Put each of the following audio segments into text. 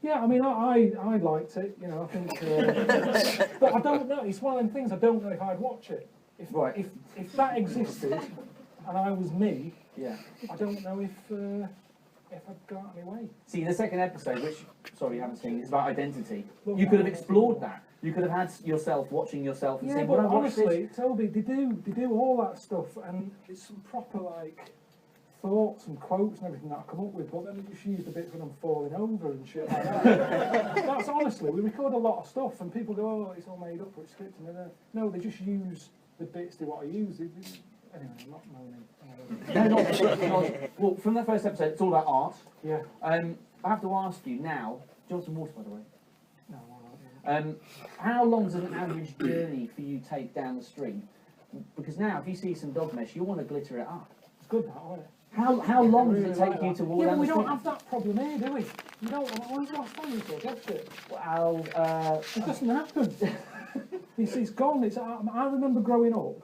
Yeah, I mean, I liked it, you know, I think, but I don't know, it's one of them things, I don't know if I'd watch it. If that existed, and I was me, Yeah. I don't know if I'd go out of my way. See, the second episode, which, sorry you haven't seen, is about identity. You could have explored that. You could have had yourself watching yourself and saying, but well, honestly, Toby, they do all that stuff, and it's some proper, like, thoughts and quotes and everything that I come up with, but then they just use the bits when I'm falling over and shit like that. That's honestly, we record a lot of stuff, and people go, oh, it's all made up, or it's scripted. No, they just use the bits they want to use. Anyway, I'm not moaning. No, well, from the first episode, it's all about art. Yeah. I have to ask you now, do you want some water, by the way? No, all right. How long does an average journey for you take down the street? Because now, if you see some dog mess, you want to glitter it up. It's good, that, isn't it? How long does it take you to walk down the street? Yeah, but we don't have that problem here, do we? We don't. When's the last time we saw dog shit? Well, it doesn't happen. It's gone. I remember growing up,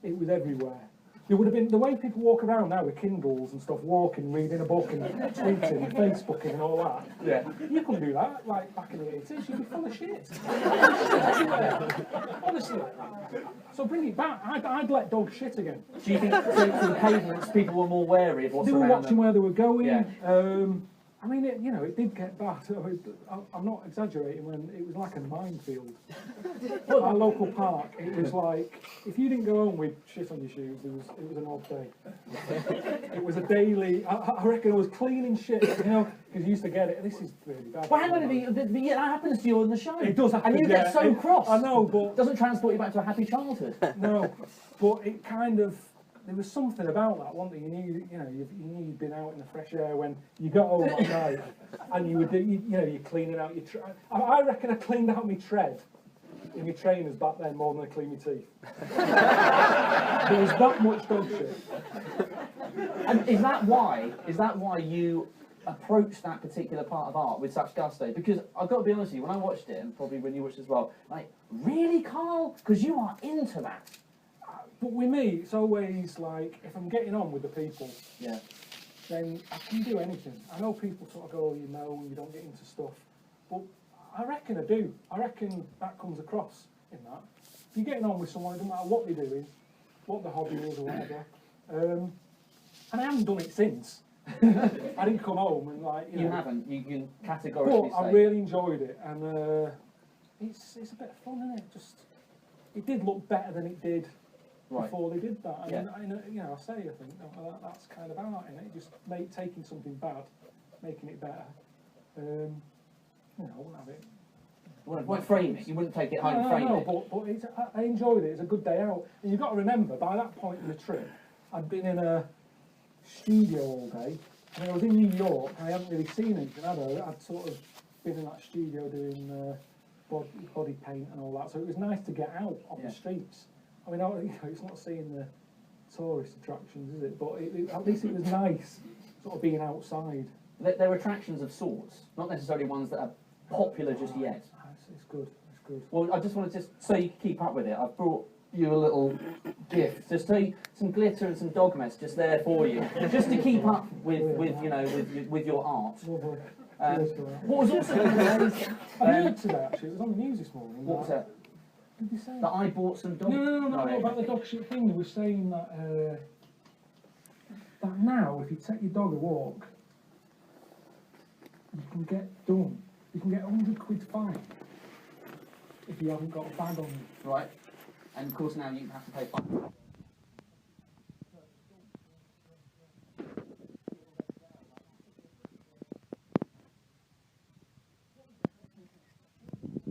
it was everywhere. There would have been the way people walk around now with Kindles and stuff, walking, reading a book, and tweeting, and Facebooking, and all that. Yeah. You couldn't do that like back in the 80s. You'd be full of shit. Honestly. So bring it back. I'd let dogs shit again. Do you think for the pavements, people were more wary of what's around them? They were watching where they were going. Yeah. I mean, it did get bad. I'm not exaggerating when it was like a minefield. Our local park, it was like, if you didn't go home with shit on your shoes, it was an odd day. It was a daily, I reckon I was cleaning shit, you know, because you used to get it. This is really bad. Well, hang on a minute, but that happens to you on the show. It does happen. And you get so cross. I know, but... It doesn't transport you back to a happy childhood. No, but it kind of... There was something about that, wasn't there? You knew you'd been out in the fresh air when you got home at night, and you're cleaning out your. I reckon I cleaned out my tread in my trainers back then more than I cleaned my teeth. There was that much dog shit. And is that why you approach that particular part of art with such gusto? Because I've got to be honest with you, when I watched it, and probably when you watched it as well, like, really, Karl? Because you are into that. But with me, it's always like, if I'm getting on with the people, then I can do anything. I know people sort of go, you don't get into stuff. But I reckon I do. I reckon that comes across in that. If you're getting on with someone, it doesn't matter what they're doing, what the hobby is or whatever. And I haven't done it since. I didn't come home and like, you haven't. You can categorically say. I really enjoyed it, and it's a bit of fun, isn't it? It did look better than it did. Right. Before they did that, Yeah. and I think that's kind of art in it. Just taking something bad, making it better. I wouldn't have it. You wouldn't frame it. You wouldn't take it home and frame it. But I enjoyed it. It's a good day out. And you've got to remember, by that point in the trip, I'd been in a studio all day. I mean, I was in New York. And I hadn't really seen anything, had I? I'd sort of been in that studio doing body paint and all that. So it was nice to get out on the streets. I mean, it's not seeing the tourist attractions, is it? But at least it was nice, sort of being outside. They're attractions of sorts, not necessarily ones that are popular just yet. It's good. It's good. Well, I just wanted to, so you can keep up with it, I've brought you a little gift. Just some glitter and some dog mess just there for you, just to keep up with your art. What was also amazing? I heard today actually. It was on the news this morning. What was that? Did you say that I bought some dog? No, about the dog shit thing. They were saying that that now, if you take your dog a walk, you can get done. You can get £100 fine if you haven't got a bag on you. Right. And of course now you have to pay fine.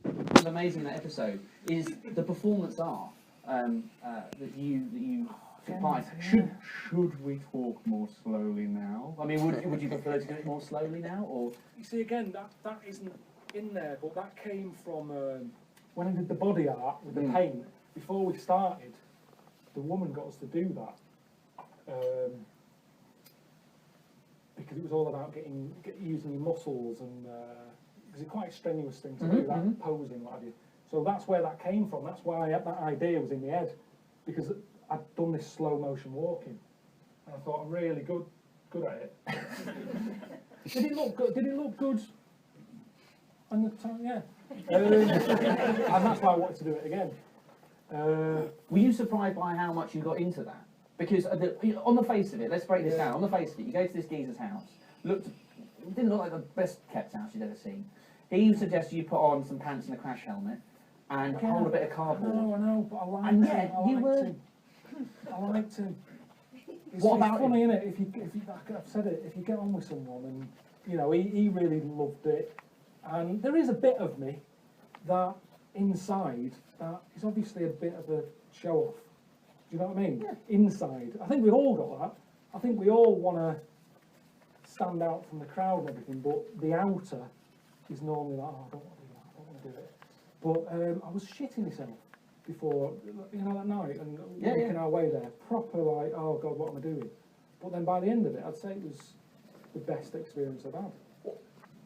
What's amazing in that episode is the performance art that you supplied. Should we talk more slowly now? I mean, would you prefer to do it more slowly now, or? You see, again, that isn't in there, but that came from when I did the body art with the paint. Before we started, the woman got us to do that because it was all about using your muscles and. Because it's quite a strenuous thing to do, that posing, what have you. So that's where that came from. That's why that idea was in my head, because I'd done this slow motion walking, and I thought I'm really good at it. Did it look good? And the time, yeah. And that's why I wanted to do it again. Were you surprised by how much you got into that? Because on the face of it, let's break this down. On the face of it, you go to this geezer's house. It didn't look like the best kept house you'd ever seen. He suggested you put on some pants and a crash helmet and hold a bit of cardboard. I know, but I liked And him. yet, I liked him. It's about funny, isn't it? If you, I've said it, if you get on with someone and, you know, he really loved it. And there is a bit of me that inside, that is obviously a bit of a show off. Do you know what I mean? Yeah. Inside. I think we've all got that. I think we all want to stand out from the crowd and everything, but the outer is normally like, oh, I don't want to do that, I don't want to do it. But I was shitting myself before, you know, that night, and working our way there, proper like, oh God, what am I doing? But then by the end of it, I'd say it was the best experience I've had.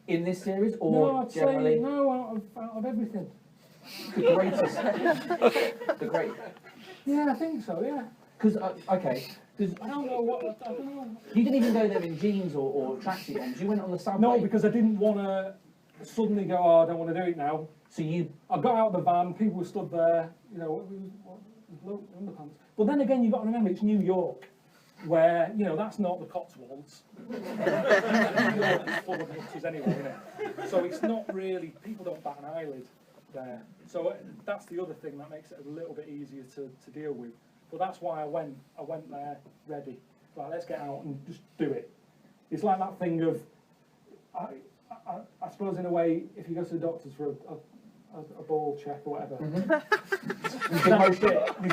In this series, or No, I'd generally? say no, out of everything. The greatest. The great. Yeah, I think so, yeah. Because, okay, because I don't know what, I don't know. you didn't even go there in jeans or tracksuit ones. You went on the subway. No, because I didn't want to suddenly go, oh, I don't want to do it now. So you. I got out of the van, people were stood there, you know, underpants. But then again, you've got to remember, it's New York, where, you know, that's not the Cotswolds. New York is full of hipsters anyway, isn't it? So it's not really, people don't bat an eyelid there. So that's the other thing that makes it a little bit easier to deal with. But that's why I went there ready. Like, let's get out and just do it. It's like that thing of, I suppose in a way, if you go to the doctors for a ball check or whatever, there's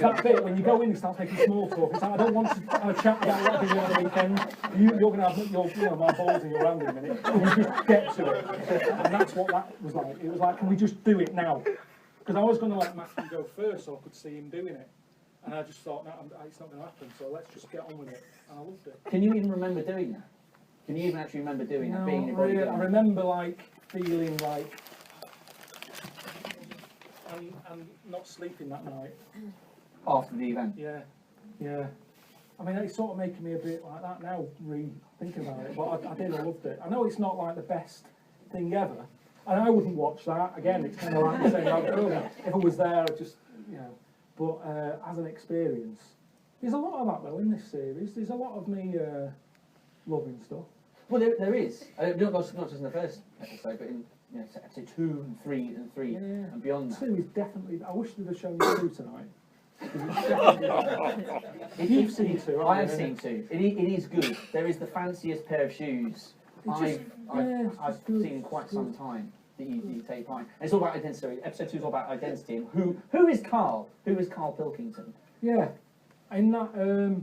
that bit when you go in and start making small talk. It's like, I don't want to have a chat about what I did on the weekend. You're going to have your, you know, my balls in your hand in a minute. And we just get to it. And that's what that was like. It was like, can we just do it now? Because I was going to let Matthew go first so I could see him doing it. And I just thought, no, it's not going to happen, so let's just get on with it. And I loved it. Can you even remember doing that? Can you even actually remember doing that? Being in Really, a I remember like feeling like, and not sleeping that night. After the event? Yeah, yeah. I mean, it's sort of making me a bit like that now, thinking about it. But I loved it. I know it's not like the best thing ever, and I wouldn't watch that again. It's kind of like saying earlier, if I was there, I'd just, you know. But as an experience, there's a lot of that though in this series. There's a lot of me loving stuff. Well, there is. Not just in the first episode, but in episode 2 and 3 and beyond that. 2 is definitely. I wish they'd have shown 2 tonight. If You've seen 2, I have seen 2. It is good. There is the fanciest pair of shoes I've seen in quite some time that you take part in. And it's all about identity. So episode 2 is all about identity. And who is Karl? Who is Karl Pilkington? Yeah. In that. Who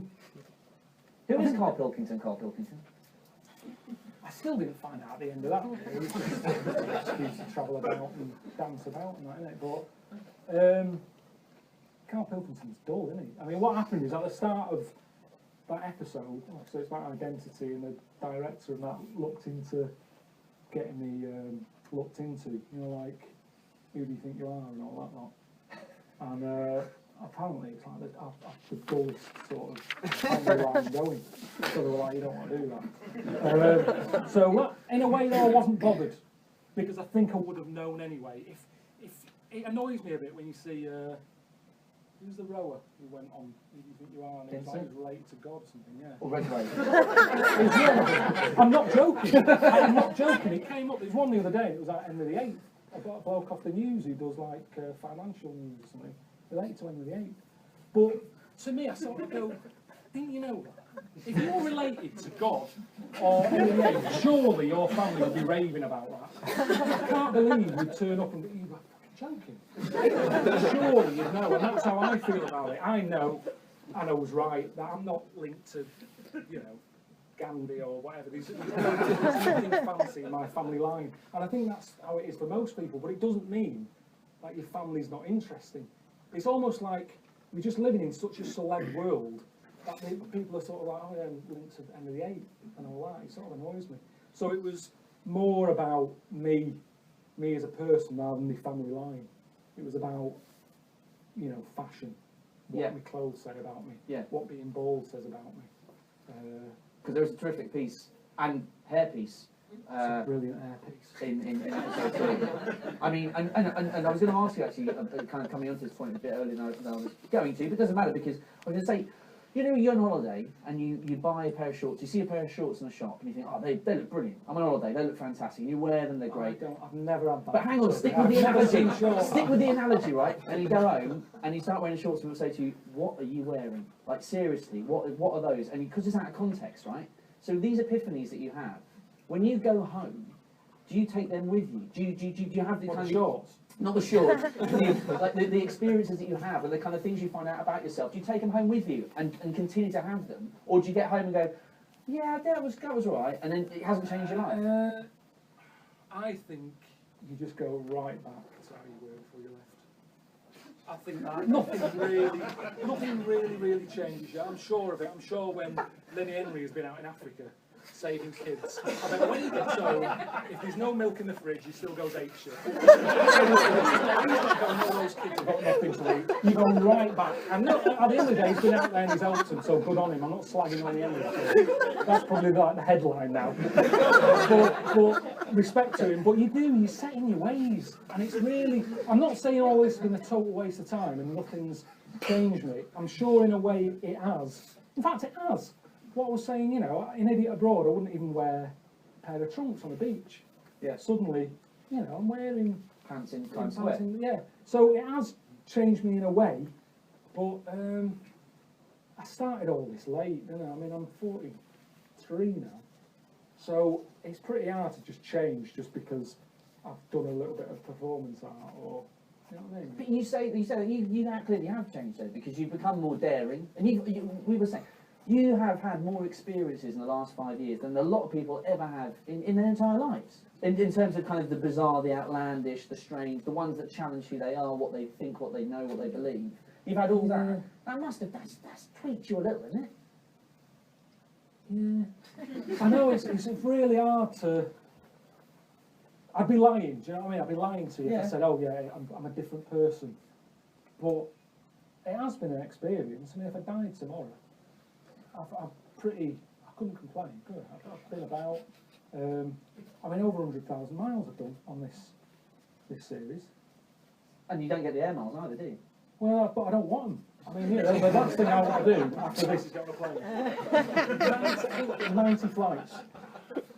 is Karl Pilkington? Karl Pilkington. I still didn't find out at the end of that. It was just an excuse to travel about and dance about and that, innit? But Karl Pilkington's dull, isn't he? I mean, what happened is at the start of that episode, so it's about identity, and the director of that looked into getting me looked into, you know, like, who do you think you are and all that lot. And apparently it's like the dullest sort of family line going. So they were like, you don't want to do that. So in a way though, I wasn't bothered, because I think I would have known anyway. If it annoys me a bit when you see who's the rower who went on Who Do You Think You Are, and it was like he was related to God or something, yeah. Or Red I'm not joking. I'm not joking. It came up. There's one the other day. It was at Henry VIII. I got a bloke off the news who does like financial news or something related to Henry VIII. But to me, I sort of go, didn't you know that? If you're related to God or Henry VIII, surely your family would be raving about that. I can't believe you'd turn up and you'd be fucking joking. Surely you know, and that's how I feel about it. I know I was right, that I'm not linked to, you know, Gandhi or whatever. There's nothing fancy in my family line. And I think that's how it is for most people, but it doesn't mean that your family's not interesting. It's almost like we're just living in such a celeb world that people are sort of like, oh yeah, I'm linked to Henry VIII and all that. It sort of annoys me. So it was more about me as a person rather than the family line. It was about, you know, fashion. What my clothes say about me. Yeah. What being bald says about me. Because there was a terrific piece and hairpiece Brilliant airpiece. In episode 2. I mean, and I was going to ask you actually, kind of coming onto this point a bit earlier than I was going to, but it doesn't matter because I was going to say, you know, you're on holiday and you buy a pair of shorts, you see a pair of shorts in a shop and you think, oh, they look brilliant. I'm on holiday, they look fantastic. And you wear them, they're great. I've never had that. But hang on, stick with the analogy. Stick with the analogy, right? And you go home and you start wearing shorts and people say to you, what are you wearing? Like, seriously, what are those? And because it's out of context, right? So these epiphanies that you have, when you go home, do you take them with you? Do you have the kind of shorts? Not the shorts, the experiences that you have and the kind of things you find out about yourself. Do you take them home with you and continue to have them, or do you get home and go, yeah, that was all right, and then it hasn't changed your life? I think you just go right back to how you were before you left. I think that nothing really changes you. I'm sure of it. I'm sure when Lenny Henry has been out in Africa saving kids, I bet when he gets home, if there's no milk in the fridge, he still goes ape shit. He's not going, all those kids have got nothing to eat. You go right back. And no, at the end of the day, he's been out there and he's helped them, so good on him. I'm not slagging on the end of it. That's probably like the headline now. But respect to him. But you set in your ways. And it's really, I'm not saying all this has been a total waste of time and nothing's changed me. I'm sure in a way it has. In fact, it has. What I was saying, you know, in Idiot Abroad, I wouldn't even wear a pair of trunks on the beach. Yeah. Suddenly, you know, I'm wearing pants in Times Square. Yeah. So it has changed me in a way, but I started all this late, didn't I? I mean, I'm 43 now, so it's pretty hard to just change just because I've done a little bit of performance art, or you know what I mean. But you say you clearly have changed though, because you've become more daring, and we were saying. You have had more experiences in the last 5 years than a lot of people ever have in their entire lives. In terms of kind of the bizarre, the outlandish, the strange, the ones that challenge who they are, what they think, what they know, what they believe. You've had all that. That's tweaked you a little, isn't it? Yeah. I know it's really hard to. I'd be lying, do you know what I mean? I'd be lying to you if I said, oh yeah, I'm a different person. But it has been an experience. I mean, if I died tomorrow, I couldn't complain, could I? I've been about, over 100,000 miles I've done on this series. And you don't get the air miles either, do you? Well, but I don't want them. I mean, the last thing I want to do after this is get on a plane. 90 flights.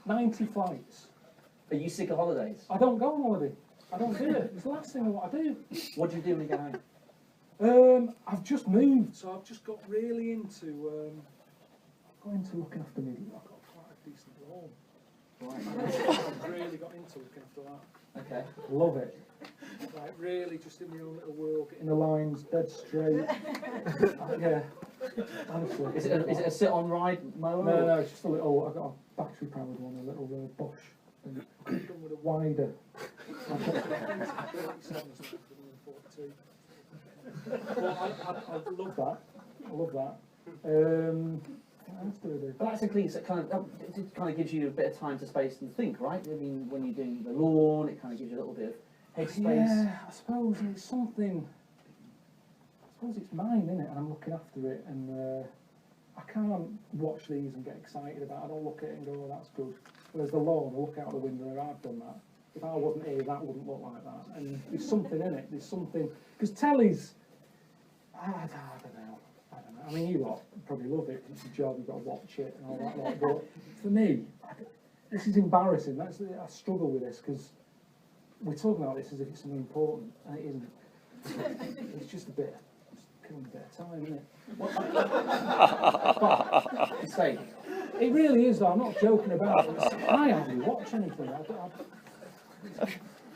90 flights. Are you sick of holidays? I don't go on holiday. I don't do it. It's the last thing I want to do. What do you do when you get home? I've just moved, so I've just got really into looking after me. I've got quite a decent lawn. Right. I've really got into looking after that. Okay. Love it. Like really just in my own little world, getting the lines dead straight. Yeah. Honestly. Is it a sit-on ride mower? No, it's just a little. I've got a battery powered one, a little Bosch. And I've done with a wider. I love that. I love that. What else do I do? But that's a clean, so it kind of gives you a bit of time to space and think, right? I mean, when you're doing the lawn, it kind of gives you a little bit of headspace. Yeah, I suppose it's something. I suppose it's mine, isn't it? And I'm looking after it, and I can't watch these and get excited about it. I don't look at it and go, oh, that's good. Whereas the lawn, I look out the window and I've done that. If I wasn't here, that wouldn't look like that. And there's something in it. There's something, because telly's, I don't know. I mean, you lot probably love it. It's a job. You've got to watch it and all that lot. But for me, this is embarrassing. I struggle with this because we're talking about this as if it's something important, and it isn't. It's just killing a bit of time, isn't it? But say, it really is, though. I'm not joking about it. I hardly watch anything.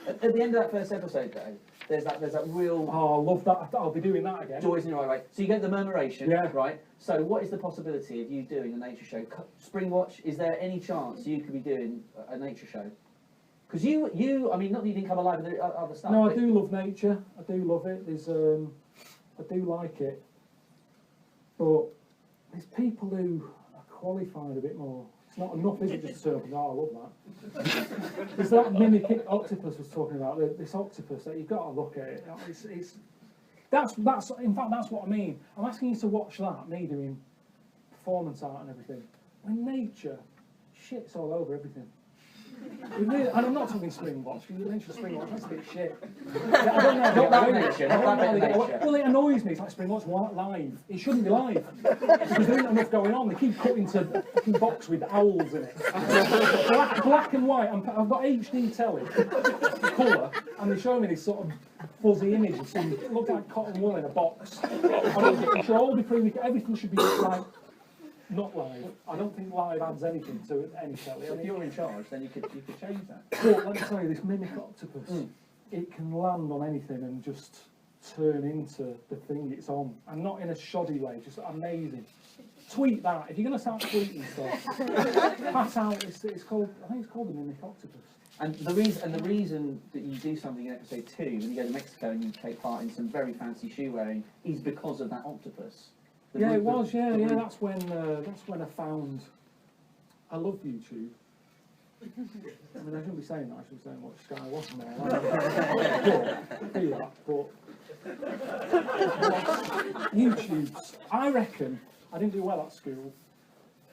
At the end of that first episode, though, there's that real. Oh, I love that. I'll be doing that again. Joys in your eye, right? So you get the murmuration, yeah. Right? So what is the possibility of you doing a nature show? Springwatch, is there any chance you could be doing a nature show? Because I mean, not that you didn't come alive with the other stuff. No, I do love nature. I do love it. I do like it. But there's people who are qualified a bit more. It's not enough, is it, just to turn up and go, oh, I love that. There's that mimic octopus was talking about, this octopus, that you've got to look at it. That's in fact, that's what I mean. I'm asking you to watch that, me doing performance art and everything. When nature shits all over everything. Really, and I'm not talking Springboks. You mentioned Springboks, that's a bit shit. Yeah, I don't know. Not that nature, not that bit of nature. Well, it annoys me. It's like Springboks weren't live. It shouldn't be live. Because there isn't enough going on. They keep cutting to a fucking box with owls in it. Black and white. I've got HD telly, colour, and they show me this sort of fuzzy image of some, it looks like cotton wool in a box. It should all be everything should be like, not live. I don't think live adds anything to any telly. So if you're in charge, then you could change that. But let me tell you, this mimic octopus, it can land on anything and just turn into the thing it's on. And not in a shoddy way, just amazing. Tweet that. If you're going to start tweeting stuff, pass out, it's called, I think it's called the mimic octopus. And the reason that you do something in episode 2, when you go to Mexico and you take part in some very fancy shoe wearing, is because of that octopus. Yeah, it was. Yeah. That's when I found. I love YouTube. I mean, I shouldn't be saying that. I should be saying what Sky wasn't there. But do that. But YouTube's. I reckon I didn't do well at school.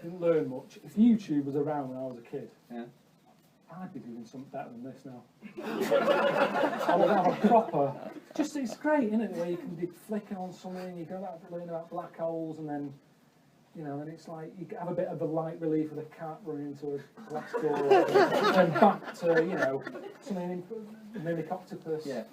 Didn't learn much. If YouTube was around when I was a kid, yeah, I'd be doing something better than this now. I would have a proper. Just it's great, isn't it? Where you can be flicking on something, you go out to learn about black holes, and then and it's like you have a bit of a light relief of the cat running into a glass door, and then back to something in mimic octopus. Yeah.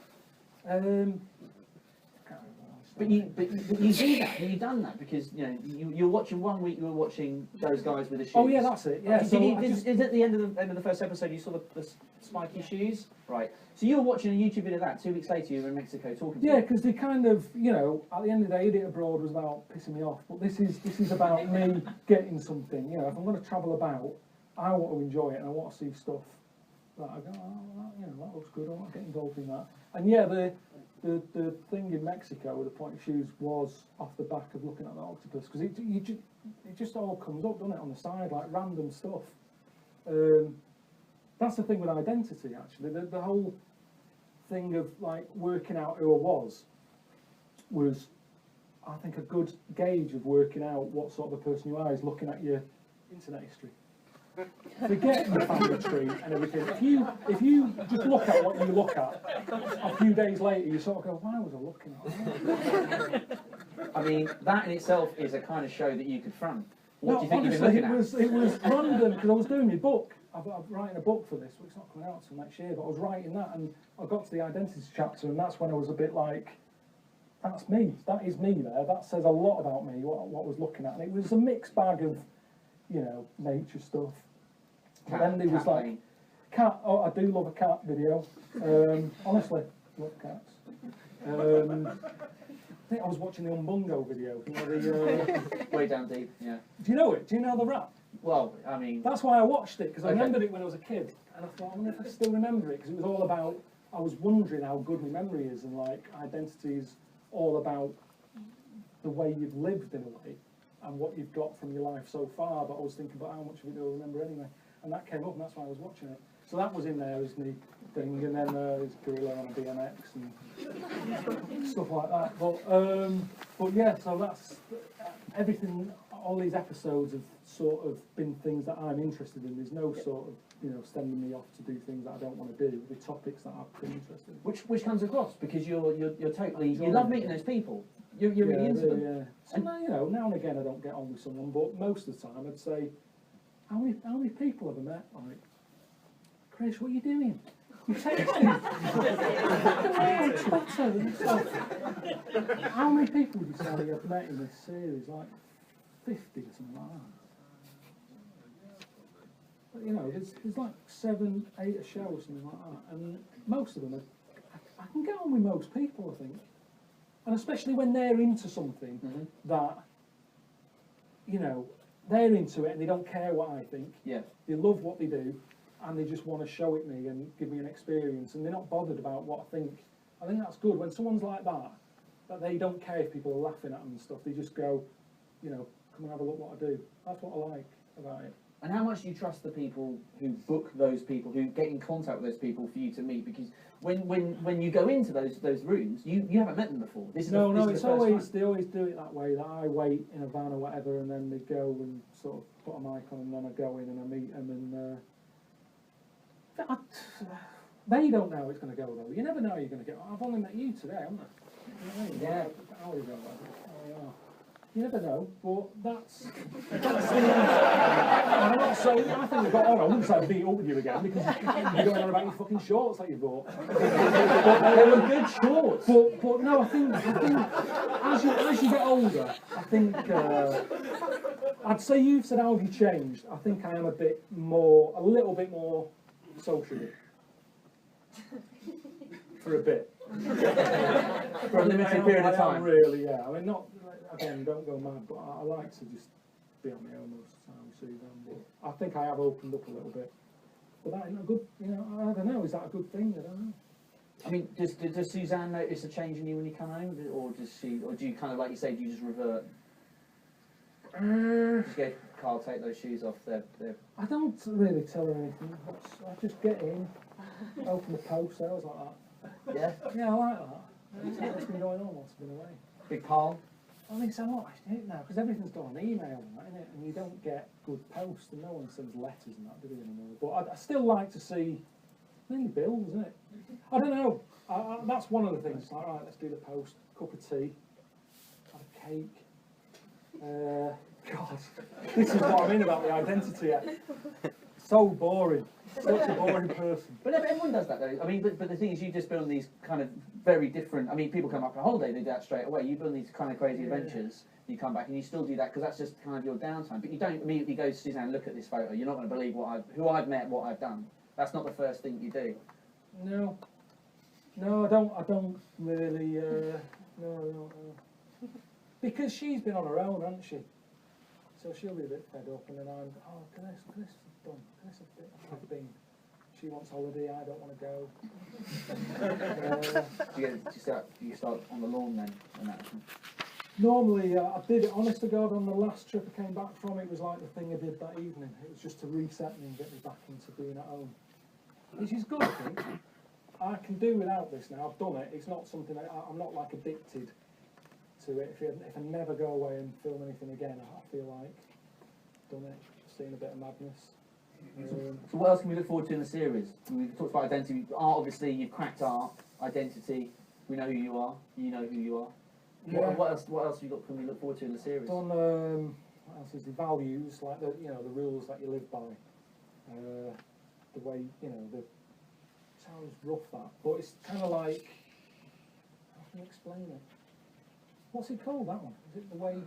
But you do that. You've done that because you're watching one week. You were watching those guys with the shoes. Oh yeah, that's it. Yeah. Is it the end of the first episode? You saw the spiky shoes, right? So you were watching a YouTube video of that. 2 weeks later, you were in Mexico talking. Yeah, because they kind of, at the end of the day, Idiot Abroad was about pissing me off, but this is about me getting something. If I'm going to travel about, I want to enjoy it and I want to see stuff that I go, that looks good. I want to get involved in that. And yeah, the thing in Mexico with the pointy shoes was off the back of looking at that octopus, because it just all comes up, doesn't it, on the side, like random stuff. That's the thing with identity, actually. The whole thing of like working out who I was, I think, a good gauge of working out what sort of a person you are is looking at your internet history. Forget your family tree and everything. If you just look at what you look at, a few days later you sort of go, why was I looking at that? I mean, that in itself is a kind of show that you could front. What do you think honestly, you've been looking at? It was random because I was doing my book. I'm writing a book for this, which is not coming out until next year, but I was writing that and I got to the identity chapter and that's when I was a bit like, that's me, that is me there, that says a lot about me, what I was looking at. And it was a mixed bag of, nature stuff. But then there was like, cat, I do love a cat video, honestly, love cats. I think I was watching the Umbungo video. Way down deep, yeah. Do you know it? Do you know the rap? Well, I mean... That's why I watched it, because I remembered it when I was a kid. And I thought, I wonder if I still remember it, because it was all about... I was wondering how good my memory is, and like, identity is all about the way you've lived in a way, and what you've got from your life so far, but I was thinking about how much of it do I remember anyway. And that came up, and that's why I was watching it. So that was in there as the thing, and then there's Gorilla on a BMX and stuff like that. But yeah, so that's everything. All these episodes have sort of been things that I'm interested in. There's no sort of sending me off to do things that I don't want to do. The topics that I've been interested in. Which comes across because you're totally you love meeting those people. You're really into them. Yeah. So now and again I don't get on with someone, but most of the time I'd say, how many people have I met? Like, Chris, what are you doing? You're texting. Twitter. How many people would you say I've met in this series? Like 50 or something like that. But there's like 7, 8 a show or something like that, and most of them I can get on with most people, I think, and especially when they're into something that they're into it and they don't care what I think. Yeah. They love what they do and they just want to show it me and give me an experience, and they're not bothered about what I think. I think that's good when someone's like that they don't care if people are laughing at them and stuff. They just go, come and have a look what I do. That's what I like about it. And how much do you trust the people who book those people, who get in contact with those people for you to meet? Because when you go into those rooms, you haven't met them before. They always do it that way. That I wait in a van or whatever, and then they go and sort of put a mic on, and then I go in and I meet them, and They don't know how it's going to go though. You never know how you're going to get. I've only met you today, haven't I? You know what I mean? Yeah. Hour ago. You never know, but that's I'm not saying I think we got on. I wouldn't say I'd beat up with you again because you're going on about your fucking shorts that you bought. They were good shorts. But no, I think as you get older, I think I'd say you've said how have you changed. I think I am a little bit more sociable for a bit. For a limited period of time. Really, yeah. I mean, not again. Don't go mad, but I like to just be on my own most of the time. See them, but I think I have opened up a little bit. But that isn't a good. You know, I don't know. Is that a good thing? I don't know. I mean, does Suzanne notice a change in you when you come home, or do you kind of, like you say, do you just revert? Just get Carl, take those shoes off. They're I don't really tell her anything. I just get in, open the post, sales like that. yeah. Yeah, I like that. What's been going on whilst I've been away? Big pile. I think so much now because everything's done on email, isn't it? And you don't get good post, and no one sends letters and that, do they anymore? But I still like to see many bills, isn't it? I don't know. That's one of the things. It's like, right, let's do the post. Cup of tea, have a cake. God, this is what I mean about the identity. So boring. Such a boring person. But everyone does that though. I mean, but the thing is, you just build these kind of very different. I mean, people come up on holiday, they do that straight away. You build these kind of crazy adventures. You come back and you still do that because that's just kind of your downtime. But you don't immediately go to Suzanne, look at this photo. You're not going to believe who I've met, what I've done. That's not the first thing you do. No, I don't really. No. Because she's been on her own, hasn't she? So she'll be a bit fed up, and then I'm, can this done? Can this have been? She wants holiday, I don't want to go. Do you start on the lawn then? When that happens? Normally, I did it, honest to God, on the last trip I came back from, it was like the thing I did that evening. It was just to reset me and get me back into being at home. Which is good, I think. I can do without this now, I've done it. It's not something, I'm not like addicted to it. If I never go away and film anything again, I feel like I've done it, seen a bit of madness. So what else can we look forward to in the series? We've talked about identity. Art, obviously, you've cracked art. Identity, we know who you are. You know who you are. Yeah. What else can we look forward to in the series? On what else is the values, like the rules that you live by. The way sounds rough that, but it's kind of like, how can you explain it? What's it called, that one? Is it the way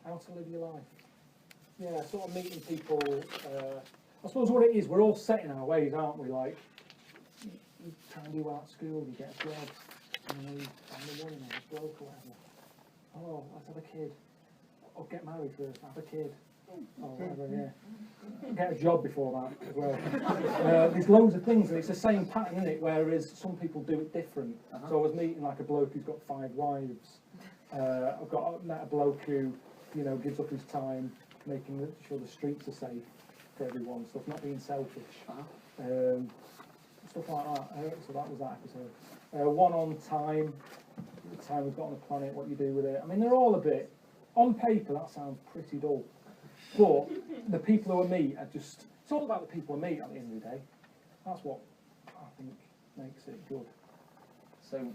how to live your life? Yeah, sort of meeting people. I suppose what it is, we're all set in our ways, aren't we? Like, you try and do well at school, you get a job, you find a woman or a bloke or whatever. Oh, let's have a kid. Or get married first, have a kid. Or whatever, yeah. Get a job before that as well. There's loads of things, and it's the same pattern, isn't it? Whereas some people do it different. So I was meeting like a bloke who's got 5 wives. I've met a bloke who, gives up his time making sure the streets are safe for everyone, stuff, not being selfish. Stuff like that. So that was that episode. One on time, the time we've got on the planet, what you do with it. I mean, they're all a bit, on paper that sounds pretty dull, but the people who I meet are just, it's all about the people I meet at the end of the day. That's what I think makes it good. So,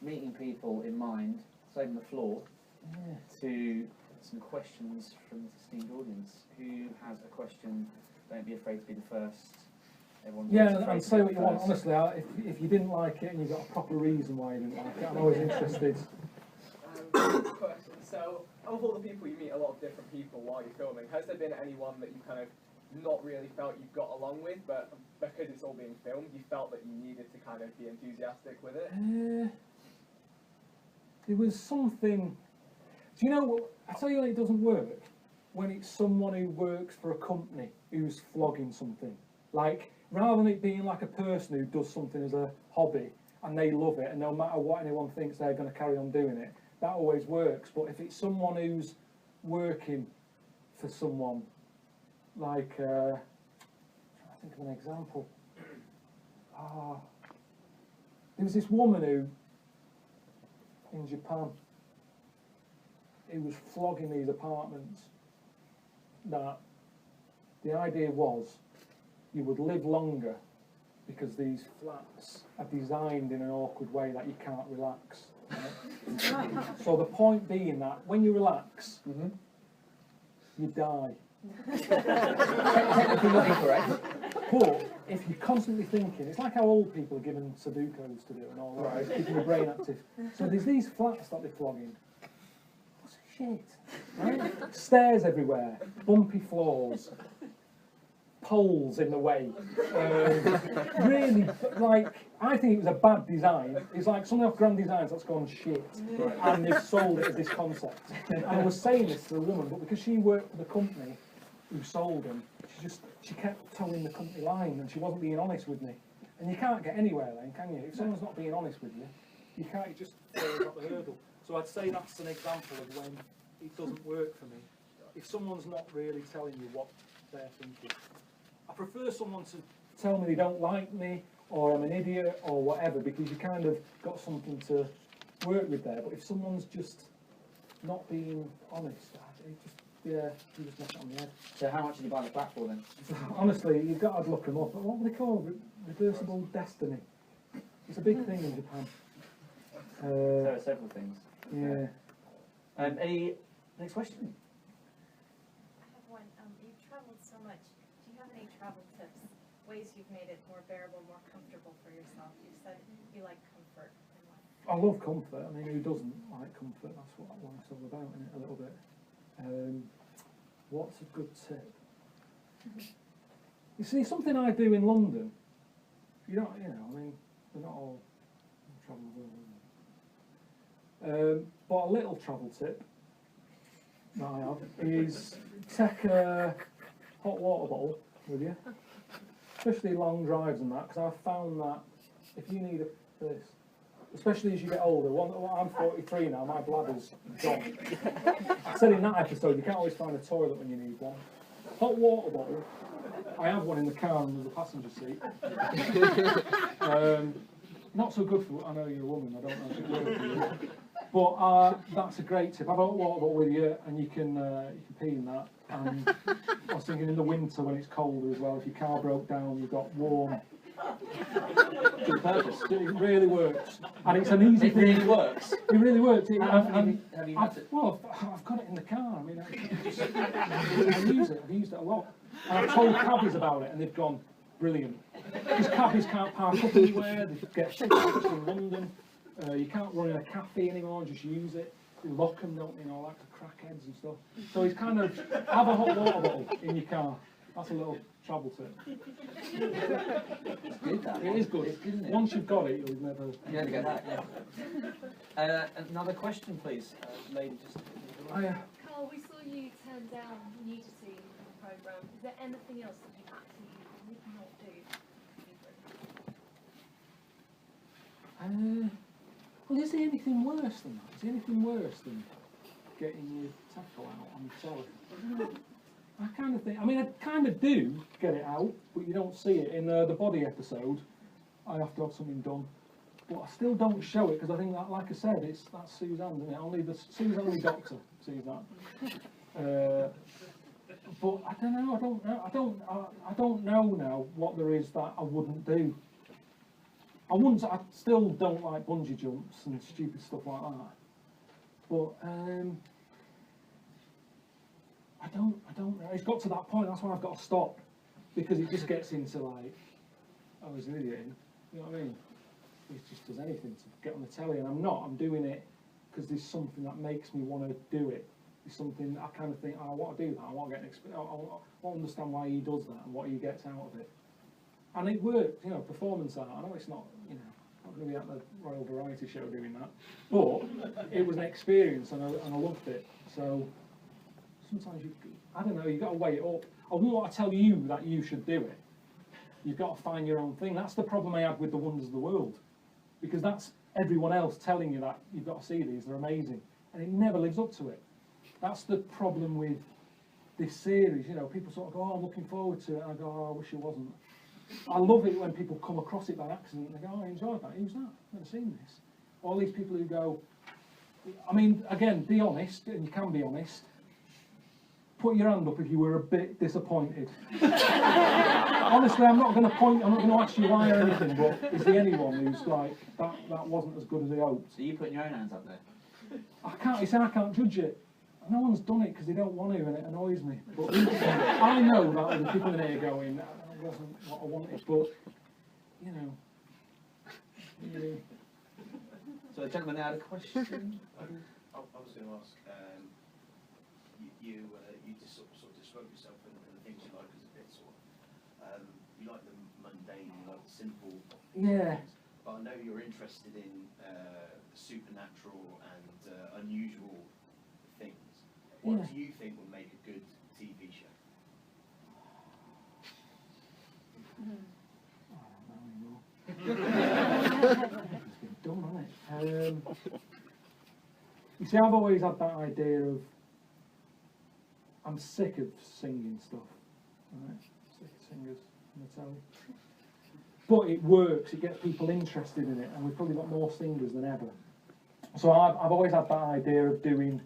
meeting people in mind, saving the floor, to some questions from the esteemed audience. Who has a question? Don't be afraid to be the first. And say what you want. Honestly, if you didn't like it and you've got a proper reason why you didn't like it, I'm always interested. Question. So, of all the people you meet, a lot of different people while you're filming, has there been anyone that you kind of not really felt you got along with, but because it's all being filmed, you felt that you needed to kind of be enthusiastic with it? There was something. Do you know what? I tell you when it doesn't work, when it's someone who works for a company who's flogging something. Like, rather than it being like a person who does something as a hobby and they love it, and no matter what anyone thinks, they're going to carry on doing it, that always works. But if it's someone who's working for someone, like, I think of an example. There was this woman who, in Japan, who was flogging these apartments, that the idea was you would live longer because these flats are designed in an awkward way that you can't relax. Right? So the point being that when you relax, you die. Technically not incorrect. But if you're constantly thinking, it's like how old people are given Sudokus to do and all that, it's keeping your brain active. So there's these flats that they flog in. What's shit? Right? Stairs everywhere, bumpy floors, poles in the way. Really, like, I think it was a bad design. It's like some of Grand Designs that's gone shit, and they've sold it as this concept. And I was saying this to the woman, but because she worked for the company who sold them, she kept towing the company line, and she wasn't being honest with me. And you can't get anywhere then, can you? If someone's not being honest with you, you can't. You just fail up the hurdle. So I'd say that's an example of when it doesn't work for me. If someone's not really telling you what they're thinking. I prefer someone to tell me they don't like me, or I'm an idiot, or whatever, because you kind of got something to work with there. But if someone's just not being honest, you just knock it on the head. So how much did you buy the flat for then? Honestly, you've got to look them up. What were they called? Reversible destiny. It's a big thing in Japan. There are several things. Yeah. Any next question? I have one. You've traveled so much. Do you have any travel tips? Ways you've made it more bearable, more comfortable for yourself? You said you like comfort in life. I love comfort. I mean, who doesn't like comfort? That's what life's all about, isn't it? A little bit. What's a good tip? You see, something I do in London, I mean, they're not all travel the world. But a little travel tip that I have is take a hot water bottle with you, especially long drives and that, because I've found that if you need this, especially as you get older, I'm 43 now, my bladder's gone. I said in that episode, you can't always find a toilet when you need one. Hot water bottle, I have one in the car under the passenger seat. Not so good for, I know you're a woman, I don't know if it works for you. But that's a great tip. Have a hot water bottle with you, and you can pee in that. And I was thinking in the winter when it's colder as well, if your car broke down, you've got warm. Good purpose. It really works, and it's an easy thing. It really works. It really works. Have you had it? Well, I've got it in the car. I mean, I use it. I've used it a lot. And I've told cabbies about it, and they've gone brilliant. Because cabbies can't park up anywhere. They get shit in London. You can't run in a cafe anymore. Just use it. They lock them, don't they? And all that for crackheads and stuff. So it's kind of have a hot water bottle in your car. That's a little travel tip. It's good, that. It is good. It's good, isn't it? Once you've got it, you'll never. You never get that, yeah. Another question, please, lady. Carl, we saw you turn down nudity in the programme. Is there anything else that you absolutely would not do? Well, is there anything worse than that? Is there anything worse than getting your tackle out on the telly? I kind of think, I mean, I kind of do get it out, but you don't see it. In the body episode, I have to have something done. But I still don't show it, because I think that, like I said, that's Suzanne, isn't it? Only Suzanne, the doctor, sees that. But I don't know now what there is that I wouldn't do. I still don't like bungee jumps and stupid stuff like that. But I don't know. It's got to that point. That's why I've got to stop, because it just gets into like, I was an idiot. You know what I mean? It just does anything to get on the telly, and I'm not. I'm doing it because there's something that makes me want to do it. There's something I kind of think, oh, I want to do that. I want to get an experience. I want to understand why he does that and what he gets out of it. And it worked. You know, performance art. I know it's not. You know, not going to be at the Royal Variety Show doing that, but it was an experience, and I loved it. So. Sometimes I don't know, you've got to weigh it up. I wouldn't want to tell you that you should do it. You've got to find your own thing. That's the problem I have with the Wonders of the World. Because that's everyone else telling you that you've got to see these, they're amazing. And it never lives up to it. That's the problem with this series. You know, people sort of go, oh, I'm looking forward to it. And I go, oh, I wish it wasn't. I love it when people come across it by accident and they go, oh, I enjoyed that. Who's that? I've never seen this. All these people who go, I mean, again, be honest, and you can be honest. put your hand up if you were a bit disappointed. Honestly, I'm not going to point, I'm not going to ask you why or anything, but is there anyone who's like, that wasn't as good as they hoped? So you putting your own hands up there? He said I can't judge it. No one's done it because they don't want to, and it annoys me. But I know that other people in here going, that wasn't what I wanted, but, you know. Yeah. So the gentleman there had a question. I was going to ask, you just sort of describe yourself and the things you like as a bit sort of, you like the mundane, you like the simple Yeah. things, but I know you're interested in supernatural and unusual things. What do you think would make a good TV show? I don't know anymore. It's been done, hasn't it? You see, I've always had that idea of, I'm sick of singing stuff, right? Sick of singers on the telly. But it works, it gets people interested in it, and we've probably got more singers than ever. So I've always had that idea of doing,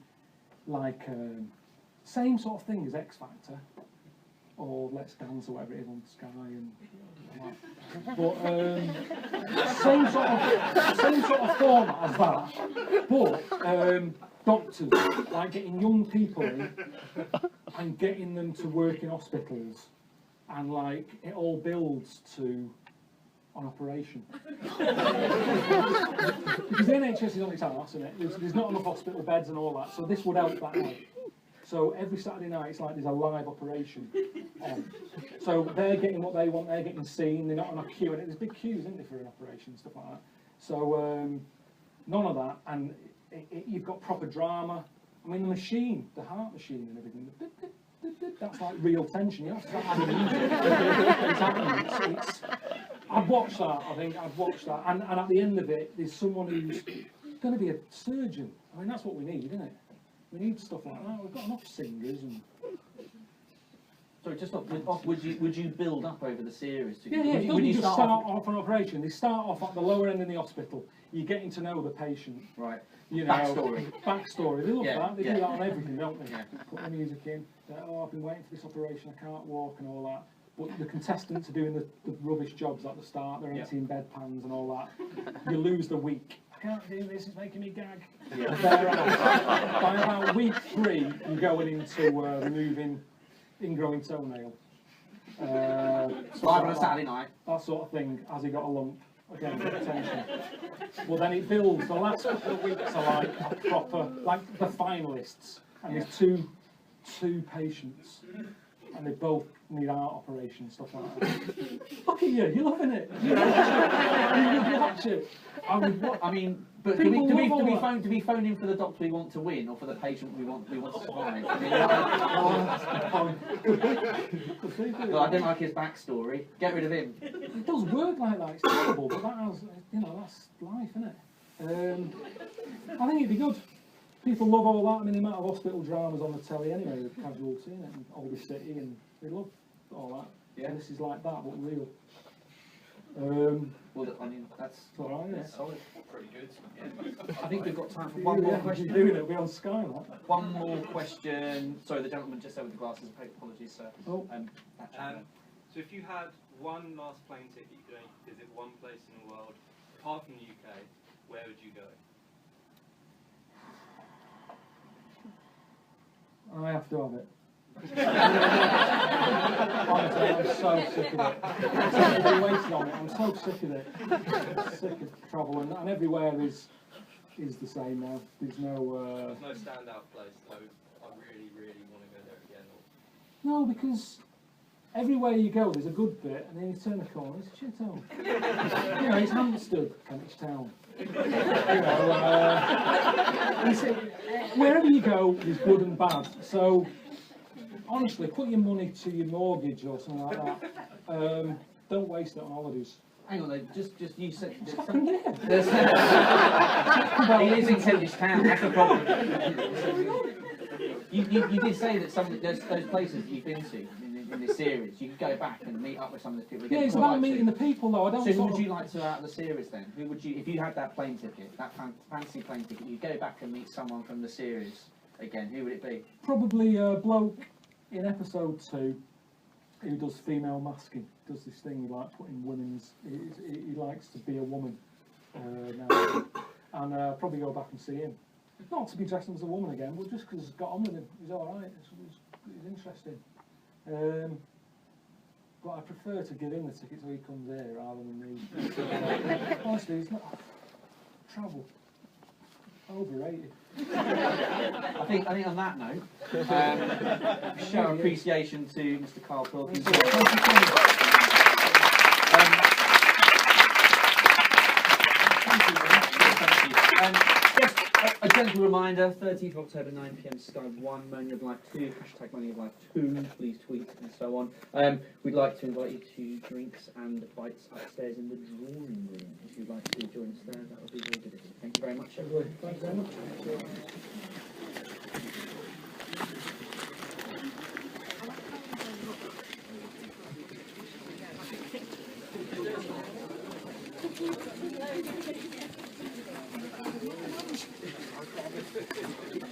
like, same sort of thing as X Factor, or Let's Dance, or whatever it is on Sky, and but same sort of format as that, but doctors, like getting young people in and getting them to work in hospitals, and like it all builds to an operation. Because the NHS is on its arse, isn't it? There's not enough hospital beds and all that, so this would help that out. So every Saturday night it's like there's a live operation on. So they're getting what they want, they're getting seen, they're not on a queue, and there's big queues, isn't there, for an operation and stuff like that. So none of that, and you've got proper drama. I mean, the machine, the heart machine and everything, that's like real tension. You have to start adding I'd watch that, I think, I'd watch that. And at the end of it, there's someone who's going to be a surgeon. I mean, that's what we need, isn't it? We need stuff like that. We've got enough singers and... Sorry, just would you build up over the series? Yeah, would you just start off an operation? They start off at the lower end in the hospital. You're getting to know the patient. Right. You know, backstory. They love that. They do that on everything, don't they? Yeah. Put the music in. I've been waiting for this operation. I can't walk and all that. But the contestants are doing the rubbish jobs at the start. They're emptying bedpans and all that. You lose the week. I can't do this. It's making me gag. Yeah. By about week 3, you're going into removing ingrowing toenail. Live on a Saturday night. That sort of thing. Has he got a lump? Again, attention. Well, then it builds. The last couple of weeks are like a proper, like the finalists, and there's two patients, and they both need heart operations, stuff like that. Look at you, you're loving it. You watch it. I mean, but do we phone in for the doctor we want to win, or for the patient we want to survive? I mean, well, I don't like his backstory. Get rid of him. It does work like that. It's terrible, but that's life, isn't it? I think it'd be good. People love all that. I mean, the amount of hospital dramas on the telly anyway, with Casualty in it, and Alby City, and they love all that. Yeah. And this is like that, but real. Well, I mean, that's all right, isn't it? Solid. Pretty good. Yeah. I think we've got time for one more question. It'll be on Sky, like. One more question. Sorry, the gentleman just there with the glasses. Apologies, sir. Oh. So if you had one last plane ticket, you could only visit one place in the world, apart from the UK, where would you go? I have to have it. Honestly, I'm so sick of it. I'm wasted on it. I'm so sick of it. Sick of travel, and everywhere is the same now. There's no. There's no standout place. So I really, really want to go there again. No, because everywhere you go, there's a good bit, and then you turn the corner, it's a shithole. You know, it's Hampstead, Kentish Town. You know, wherever you go, there's good and bad. So, honestly, put your money to your mortgage or something like that. Don't waste it on holidays. Hang on, though. Just you said. What's happened here? He lives in Kentish Town. That's the problem. You did say that those places you've been to in this series, you could go back and meet up with some of the people. Yeah, it's about meeting the people, though. I don't. So who would you like to out of the series then? Who would you, if you had that plane ticket, that fancy plane ticket, you go back and meet someone from the series again? Who would it be? Probably a bloke in episode 2, he does female masking. Does this thing like putting women's. He likes to be a woman now, and probably go back and see him. Not to be dressed as a woman again, but just because he's got on with him. He's all right. It's interesting. But I prefer to give him the ticket so he comes here rather than me. Honestly, it's not travel. Overrated. I think on that note, show our appreciation to Mr. Karl Pilkington. Just a gentle reminder, 13th of October, 9 PM, Sky 1, Moaning of Life 2, hashtag Moaning of Life 2, please tweet and so on. We'd like to invite you to drinks and bites upstairs in the drawing room. If you'd like to join us there, that would be very good. Thank you very much, everybody. Thanks very much. Thank you.